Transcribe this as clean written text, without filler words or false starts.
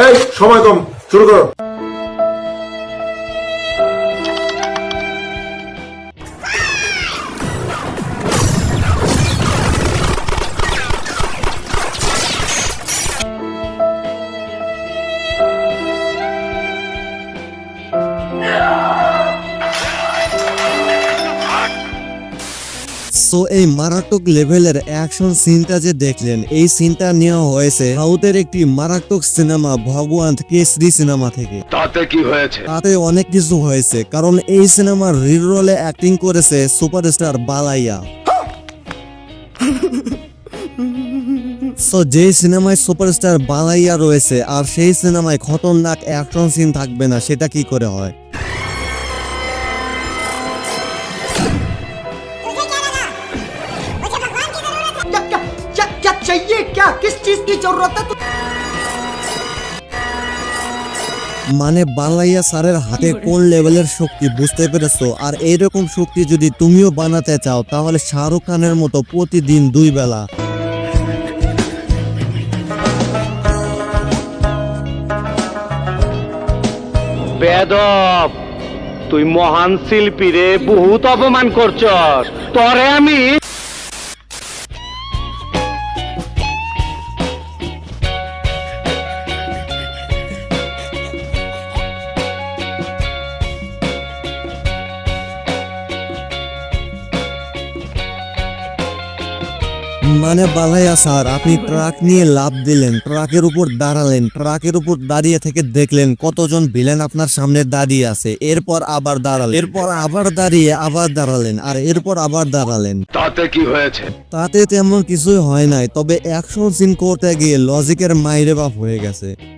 এই সময় কম, শুরু করো। সো এই মারাত্মক লেভেলের অ্যাকশন সিনটা যে দেখলেন, এই সিনটা নেওয়া হয়েছে সাউথের একটি মারাত্মক সিনেমা ভগবান কেসরি সিনেমা থেকে। তাতে কি হয়েছে? তাতে অনেক কিছু হয়েছে, কারণ এই সিনেমার রিল রোলে অ্যাক্টিং করেছে সুপারস্টার বালাইয়া। সো যে সিনেমায় সুপারস্টার বালাইয়া রয়েছে আর সেই সিনেমায় খতরনাক অ্যাকশন সিন থাকবে না, সেটা কি করে হয়? क्या चाहिए, क्या किस चीज की जरूरत है? মানে বালাইয়া স্যারের হাতে কোন লেভেলের শক্তি বুঝতে পেরেছো? আর এইরকম শক্তি যদি তুমিও বানাতে চাও তাহলে শাহরুখ খানের মতো প্রতিদিন 2 বেলা বেদব, তুই মহান শিল্পী রে, বহুত অপমান করছস। তরে আমি মানে বালাইয়া স্যার, আপনি ট্রাক নিয়ে লাফ দিলেন, ট্রাকের উপর দাঁড়ালেন, ট্রাকের উপর দাঁড়িয়ে থেকে দেখলেন কতজন ভিলেন আপনার সামনে দাঁড়িয়ে আছে, এরপর আবার দাঁড়ালেন, এরপর আবার দাঁড়িয়ে আবার দাঁড়ালেন, আর এরপর আবার দাঁড়ালেন। তাতে কি হয়েছে? তাতে তেমন কিছুই হয় নাই, তবে অ্যাকশন সিন করতে গিয়ে লজিকের মাইরে বাপ হয়ে গেছে।